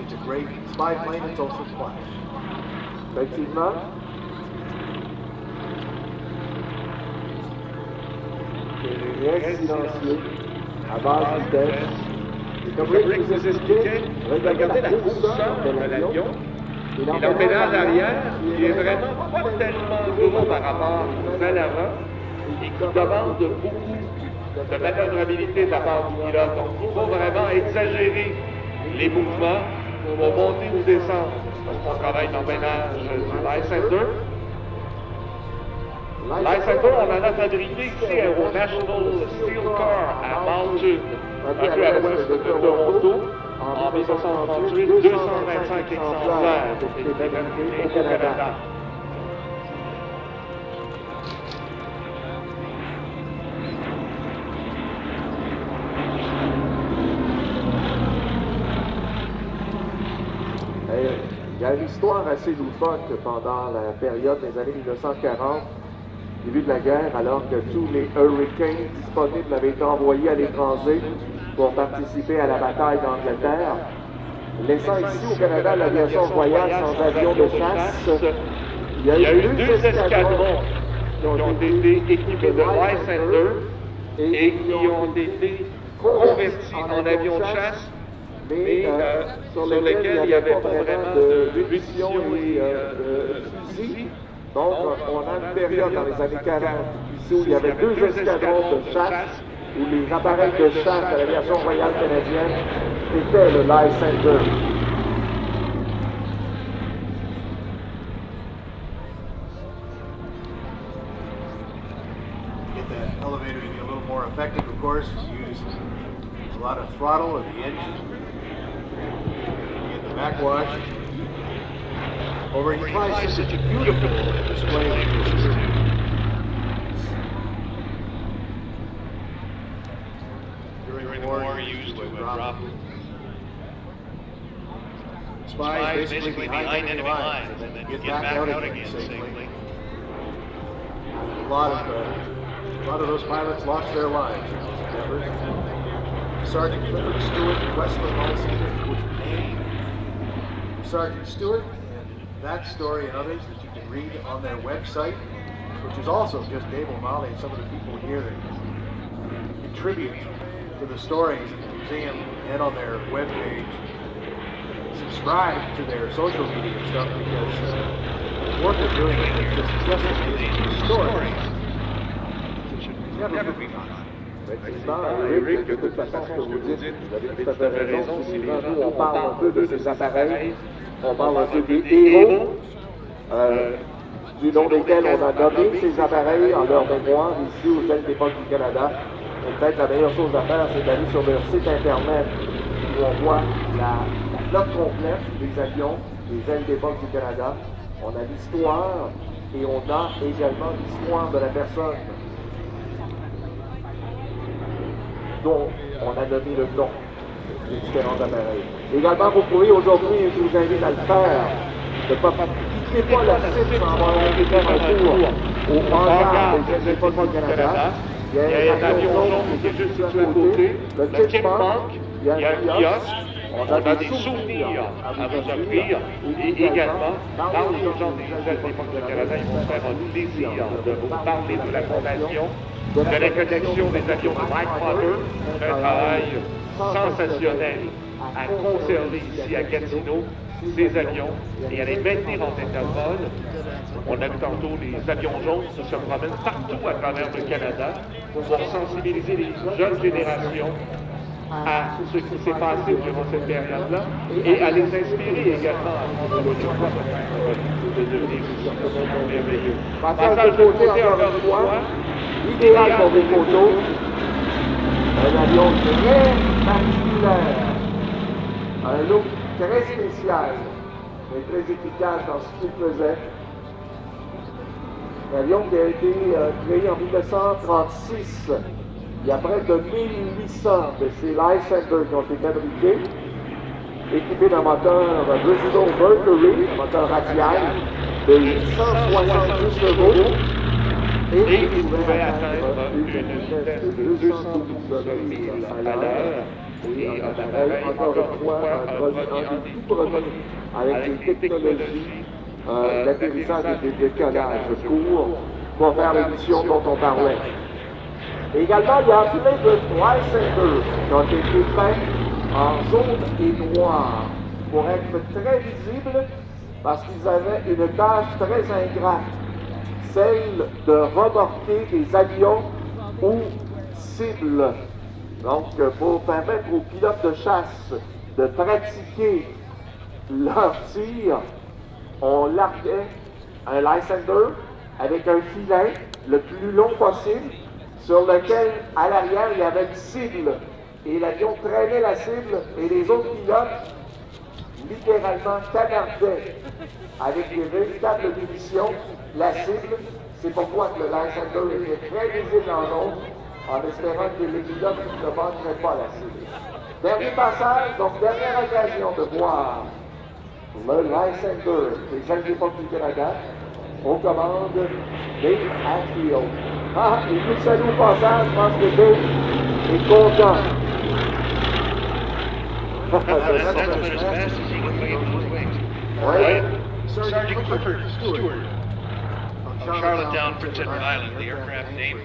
It's a great spy plane. It's also flash. Effectivement. C'est très silencieux, à basse vitesse. Et comme Rick vous expliquait, regardez la hausseur de l'avion. Et l'empennage arrière, qui est vraiment pas tellement gros par rapport à l'avant et qui demande beaucoup de manœuvrabilité de la part du pilote. Donc, il faut vraiment exagérer les mouvements pour monter ou descendre. Donc, on travaille l'empennage du Light Center. Light Center, on en a fabriqué ici au National Steel Car à Moncton, un peu à l'ouest de Toronto. En 1938, 225 exemplaires ont été fabriqués au Canada. Il y a une histoire assez loufoque pendant la période des années 1940, début de la guerre, alors que tous les Hurricanes disponibles avaient été envoyés à l'étranger pour participer à la bataille d'Angleterre, laissant ici au Canada l'aviation royale sans avion de chasse. Il y a eu deux escadrons qui ont été équipés de Light Center et qui ont été convertis en avions de chasse, mais sur lesquels il n'y avait pas vraiment de munitions et de fusils. Donc, on a une période dans les années 40 ici où il y avait deux escadrons de chasse, où les appareils de chasse de l'aviation royale canadienne étaient le Light Center. Get that elevator to be a little more effective, of course, use a lot of throttle of the engine. Get the backwash. Over he flies such a beautiful display of this. During the war, usually would drop spies basically behind enemy lines and then get back out again safely. A lot of those pilots lost their lives. Sergeant Clifford Stewart, Westland Light Center, which named Sergeant Stewart. That story and others that you can read on their website, which is also just Dave O'Malley and some of the people here that contribute to the stories in the museum and on their webpage. Subscribe to their social media stuff because the work they're doing is just amazing. Stories should never be forgotten. Effectivement, Rick, de toute façon, ce que vous dites, vous avez tout à fait raison. Si nous, on parle un peu de ces appareils, on parle un peu des héros, du nom desquels on a nommé ces appareils en leur mémoire ici aux ailes d'époque du Canada. Et peut-être la meilleure chose à faire, c'est d'aller sur leur site internet où on voit la flotte complète des avions des ailes d'époque du Canada. On a l'histoire et on a également l'histoire de la personne dont on a donné le nom des différents appareils. Également, vous pouvez aujourd'hui, je vous invite à le faire, ne pas quitter pas le site sans avoir été faire un tour au hangar des ailes d'époque du Canada. Il y a un avion jaune qui est juste à côté, le Chipmunk, il y a un kiosque. On a des souvenirs à vous offrir et également, dans les gens des ailes d'époque du Canada, ils vont faire un plaisir de vous parler de la fondation, de la collection des avions de Mike Potter, un travail sensationnel à conserver ici à Gatineau, ces avions et à les maintenir en état de vol. On a vu tantôt les avions jaunes qui se promènent partout à travers le Canada pour sensibiliser les jeunes générations à ce qui s'est passé durant cette période-là et à les inspirer également à prendre le choix de devenir merveilleux. Passage de côté encore une fois, idéal pour des photos. Un avion très particulier, un look très spécial, mais très efficace dans ce qu'il faisait. Un avion qui a été créé en 1936. Il y a près de 1800 de ces Light Center qui ont été fabriqués, équipés d'un moteur Bristol Mercury, un moteur radial de 870 chevaux, et il pouvait atteindre une vitesse de 212 000 à l'heure Et un appareil, encore une fois, un des tout premiers avec des technologies d'atterrissage et de décollage court pour faire les missions dont on parlait. Également, il y a plein de Lysander qui ont été peints en jaune et noir pour être très visibles parce qu'ils avaient une tâche très ingrate, celle de remorquer des avions ou cibles. Donc, pour permettre aux pilotes de chasse de pratiquer leur tir, on larguait un Lysander avec un filet le plus long possible sur lequel, à l'arrière, il y avait une cible. Et l'avion traînait la cible et les autres pilotes, littéralement, canardaient avec des véritables munitions la cible. C'est pourquoi le Lysander était très visible en jaune, en espérant que les pilotes ne manqueraient pas la cible. Dernier passage, donc dernière occasion de voir le Lysander des Alliés du Canada aux commandes Dave Hatfield. Ah, et nous saluons au passage, je pense que Dave est content. Oui. Sergeant Clifford Stewart. Charlottetown, Prince Edward Island, the aircraft name